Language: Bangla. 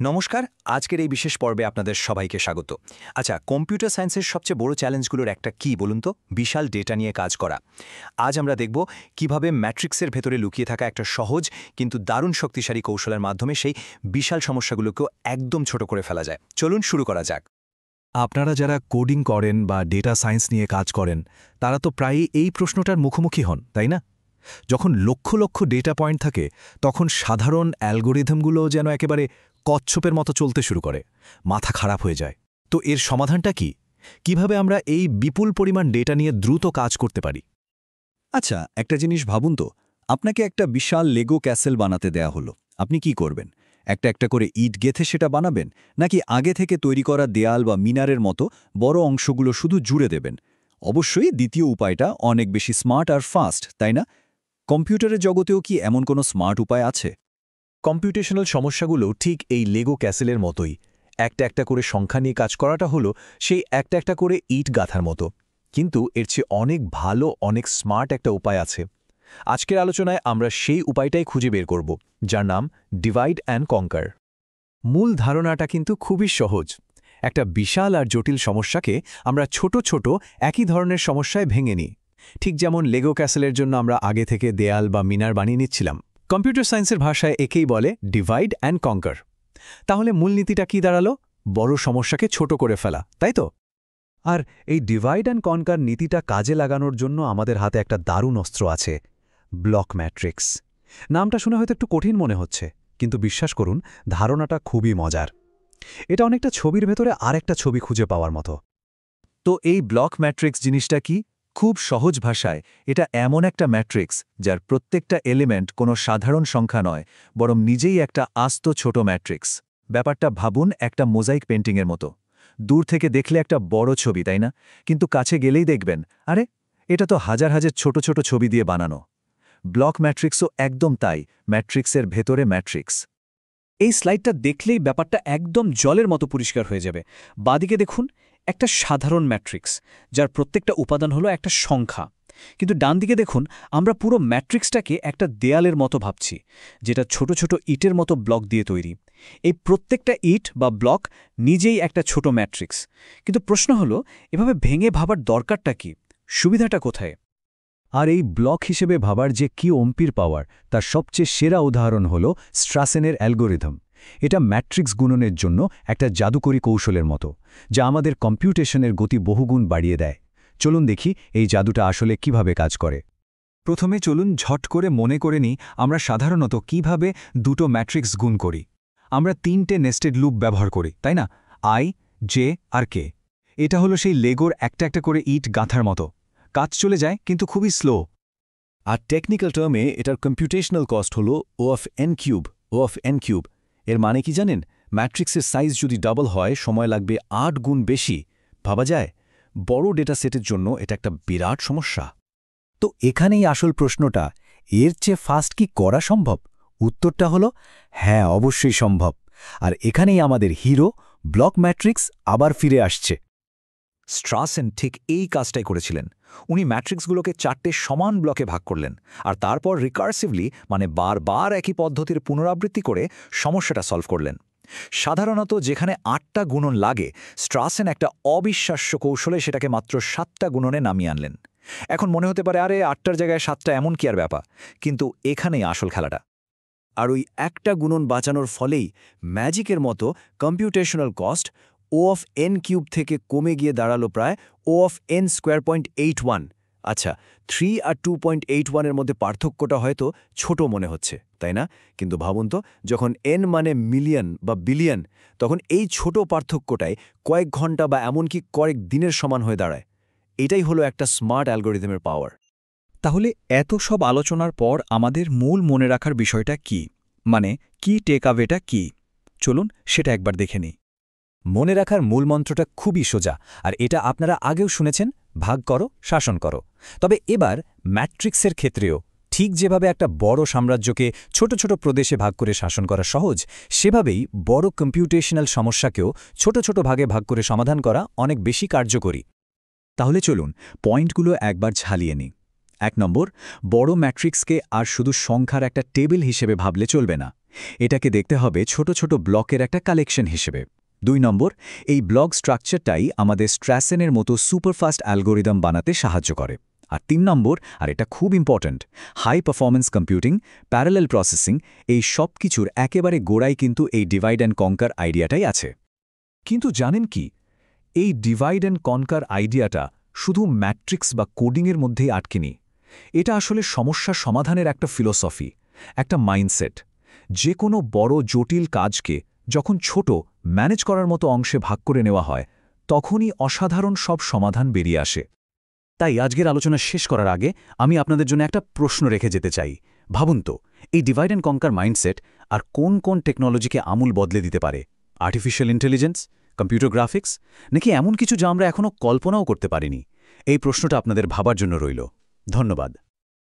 নমস্কার। আজকের এই বিশেষ পর্বে আপনাদের সবাইকে স্বাগত। আচ্ছা, কম্পিউটার সায়েন্সের সবচেয়ে বড় চ্যালেঞ্জগুলোর একটা কি বলুন তো? বিশাল ডেটা নিয়ে কাজ করা। আজ আমরা দেখব কিভাবে ম্যাট্রিক্সের ভেতরে লুকিয়ে থাকা একটা সহজ কিন্তু দারুণ শক্তিশালী কৌশলের মাধ্যমে সেই বিশাল সমস্যাগুলোকেও একদম ছোট করে ফেলা যায়। চলুন শুরু করা যাক। আপনারা যারা কোডিং করেন বা ডেটা সায়েন্স নিয়ে কাজ করেন তারা তো প্রায়ই এই প্রশ্নটার মুখোমুখি হন, তাই না? যখন লক্ষ লক্ষ ডেটা পয়েন্ট থাকে তখন সাধারণ অ্যালগোরিদমগুলো যেন একেবারে কচ্ছপের মতো চলতে শুরু করে, মাথা খারাপ হয়ে যায়। তো এর সমাধানটা কি? কিভাবে আমরা এই বিপুল পরিমাণ ডেটা নিয়ে দ্রুত কাজ করতে পারি? আচ্ছা, একটা জিনিস ভাবুন তো, আপনাকে একটা বিশাল লেগো ক্যাসেল বানাতে দেয়া হলো। আপনি কি করবেন? একটা একটা করে ইট গেঁথে সেটা বানাবেন, নাকি আগে থেকে তৈরি করা দেয়াল বা মিনারের মতো বড় অংশগুলো শুধু জুড়ে দেবেন? অবশ্যই দ্বিতীয় উপায়টা অনেক বেশি স্মার্ট আর ফাস্ট, তাই না? কম্পিউটারের জগতেও কি এমন কোনো স্মার্ট উপায় আছে? কম্পিউটেশনাল সমস্যাগুলো ঠিক এই লেগো ক্যাসেলের মতোই। একটা একটা করে সংখ্যা নিয়ে কাজ করাটা হলো সেই একটা একটা করে ইট গাঁথার মতো। কিন্তু এর চেয়ে অনেক ভালো, অনেক স্মার্ট একটা উপায় আছে। আজকের আলোচনায় আমরা সেই উপায়টাই খুঁজে বের করব, যার নাম ডিভাইড অ্যান্ড কঙ্কার। মূল ধারণাটা কিন্তু খুবই সহজ। একটা বিশাল আর জটিল সমস্যাকে আমরা ছোট ছোট একই ধরনের সমস্যায় ভেঙে নিই। ঠিক যেমন লেগো ক্যাসেলের জন্য আমরা আগে থেকে দেয়াল বা মিনার বানিয়ে নিচ্ছিলাম, কম্পিউটার সায়েন্সের ভাষায় একেই বলে ডিভাইড অ্যান্ড কঙ্কার। তাহলে মূলনীতিটা কি দাঁড়ালো? বড় সমস্যাকে ছোট করে ফেলা, তাই তো? আর এই ডিভাইড অ্যান্ড কনকার নীতিটা কাজে লাগানোর জন্য আমাদের হাতে একটা দারুণ অস্ত্র আছে, ব্লক ম্যাট্রিক্স। নামটা শুনে হয়তো একটু কঠিন মনে হচ্ছে, কিন্তু বিশ্বাস করুন, ধারণাটা খুবই মজার। এটা অনেকটা ছবির ভেতরে আরেকটা ছবি খুঁজে পাওয়ার মতো। তো এই ব্লক ম্যাট্রিক্স জিনিসটা কি? খুব সহজ ভাষায় এটা এমন একটা ম্যাট্রিক্স যার প্রত্যেকটা এলিমেন্ট কোনো সাধারণ সংখ্যা নয়, বরং নিজেই একটা আস্ত ছোট ম্যাট্রিক্স। ব্যাপারটা ভাবুন একটা মোজাইক পেন্টিংয়ের মতো। দূর থেকে দেখলে একটা বড় ছবি, তাই না? কিন্তু কাছে গেলেই দেখবেন, আরে এটা তো হাজার হাজার ছোট ছোট ছবি দিয়ে বানানো। ব্লক ম্যাট্রিক্সও একদম তাই, ম্যাট্রিক্সের ভেতরে ম্যাট্রিক্স। এই স্লাইডটা দেখলেই ব্যাপারটা একদম জলের মতো পরিষ্কার হয়ে যাবে। বাদিকে দেখুন, একটা সাধারণ ম্যাট্রিক্স যার প্রত্যেকটা উপাদান হলো একটা সংখ্যা। কিন্তু ডান দিকে দেখুন, আমরা পুরো ম্যাট্রিক্সটাকে একটা দেয়ালের মতো ভাবছি, যেটা ছোট ছোট ইটের মতো ব্লক দিয়ে তৈরি। এই প্রত্যেকটা ইট বা ব্লক নিজেই একটা ছোট ম্যাট্রিক্স। কিন্তু প্রশ্ন হলো, এভাবে ভেঙে ভাবার দরকারটা কি? সুবিধাটা কোথায়? আর এই ব্লক হিসেবে ভাবার যে কি অম্পির পাওয়ার, তার সবচেয়ে সেরা উদাহরণ হল স্ট্রাসেনের অ্যালগোরিদম। এটা ম্যাট্রিক্স গুণনের জন্য একটা জাদুকরী কৌশলের মতো, যা আমাদের কম্পিউটেশনের গতি বহুগুণ বাড়িয়ে দেয়। চলুন দেখি এই জাদুটা আসলে কিভাবে কাজ করে। প্রথমে চলুন ঝট করে মনে করে নিই আমরা সাধারণত কিভাবে দুটো ম্যাট্রিক্স গুণ করি। আমরা তিনটে নেস্টেড লুপ ব্যবহার করি, তাই না? আই, জে আর কে। এটা হলো সেই লেগোর একটা একটা করে ইট গাঁথার মতো। কাজ চলে যায়, কিন্তু খুবই স্লো। আর টেকনিক্যাল টার্মে এটার কম্পিউটেশনাল কস্ট হল O of n cube. O of n cube এর মানে কি জানেন? ম্যাট্রিক্সের সাইজ যদি ডাবল হয়, সময় লাগবে ৮ গুণ বেশি। ভাবা যায়? বড় ডেটা সেটের জন্য এটা একটা বিরাট সমস্যা। তো এখানেই আসল প্রশ্নটা, এর চেয়ে ফাস্ট কি করা সম্ভব? উত্তরটা হলো হ্যাঁ, অবশ্যই সম্ভব। আর এখানেই আমাদের হিরো ব্লক ম্যাট্রিক্স আবার ফিরে আসছে। স্ট্রাসেন ঠিক এই কাজটাই করেছিলেন। উনি ম্যাট্রিক্সগুলোকে ৪টে সমান ব্লকে ভাগ করলেন, আর তারপর রিকার্সিভলি মানে বারবার একই পদ্ধতির পুনরাবৃত্তি করে সমস্যাটা সলভ করলেন। সাধারণত যেখানে ৮টা গুণন লাগে, স্ট্রাসেন একটা অবিশ্বাস্য কৌশলে সেটাকে মাত্র ৭টা গুণনে নামিয়ে আনলেন। এখন মনে হতে পারে, আরে ৮টার জায়গায় ৭টা এমন কি আর ব্যাপার? কিন্তু এখানেই আসল খেলাটা। আর ওই একটা গুণন বাঁচানোর ফলেই ম্যাজিকের মতো computational cost O of n cube থেকে কমে গিয়ে দাঁড়ালো প্রায় ও অফ এন স্কোয়ার.81। আচ্ছা, 3 আর 2.81 এর মধ্যে পার্থক্যটা হয়তো ছোট মনে হচ্ছে, তাই না? কিন্তু ভাবুন তো, যখন এন মানে মিলিয়ন বা বিলিয়ন, তখন এই ছোট পার্থক্যটাই কয়েক ঘন্টা বা এমনকি কয়েক দিনের সমান হয়ে দাঁড়ায়। এটাই হলো একটা স্মার্ট অ্যালগোরিদমের পাওয়ার। তাহলে এত সব আলোচনার পর আমাদের মূল মনে রাখার বিষয়টা কি? মানে কি টেকঅ্যাওয়েটা কি? চলুন সেটা একবার দেখে নিই। মনে রাখার মূল মন্ত্রটা খুবই সোজা, আর এটা আপনারা আগেও শুনেছেন, ভাগ করো, শাসন করো। তবে এবার ম্যাট্রিক্সের ক্ষেত্রেও ঠিক যেভাবে একটা বড় সাম্রাজ্যকে ছোট ছোট প্রদেশে ভাগ করে শাসন করা সহজ, সেভাবেই বড় কম্পিউটেশনাল সমস্যাকেও ছোট ছোট ভাগে ভাগ করে সমাধান করা অনেক বেশি কার্যকরী। তাহলে চলুন পয়েন্টগুলো একবার ঝালিয়ে নিই। 1 নম্বর, বড় ম্যাট্রিক্সকে আর শুধু সংখ্যার একটা টেবিল হিসেবে ভাবলে চলবে না। এটাকে দেখতে হবে ছোট ছোট ব্লকের একটা কালেকশন হিসেবে। 2 নম্বর, এই ব্লক স্ট্রাকচারটাই আমাদের স্ট্র্যাসেনের মতো সুপারফাস্ট অ্যালগোরিদম বানাতে সাহায্য করে। আর 3 নম্বর, আর এটা খুব important, high performance computing, parallel processing, এই সব কিছুর একেবারে গোড়ায় কিন্তু এই ডিভাইড অ্যান্ড কনকার আইডিয়াটাই আছে। কিন্তু জানেন কি, এই ডিভাইড অ্যান্ড কনকার আইডিয়াটা শুধু ম্যাট্রিক্স বা কোডিংয়ের মধ্যেই আটকেনি। এটা আসলে সমস্যা সমাধানের একটা ফিলোসফি, একটা মাইন্ডসেট। যে কোনো বড় জটিল কাজকে যখন ছোট ম্যানেজ করার মতো অংশে ভাগ করে নেওয়া হয়, তখনই অসাধারণ সব সমাধান বেরিয়ে আসে। তাই আজকের আলোচনা শেষ করার আগে আমি আপনাদের জন্য একটা প্রশ্ন রেখে যেতে চাই। ভাবুন তো, এই ডিভাইড অ্যান্ড কনকার মাইন্ডসেট আর কোন কোন টেকনোলজিকে আমূল বদলে দিতে পারে? আর্টিফিশিয়াল ইন্টেলিজেন্স, কম্পিউটার গ্রাফিক্স, নাকি এমন কিছু যা আমরা এখনও কল্পনাও করতে পারিনি? এই প্রশ্নটা আপনাদের ভাবার জন্য রইল। ধন্যবাদ।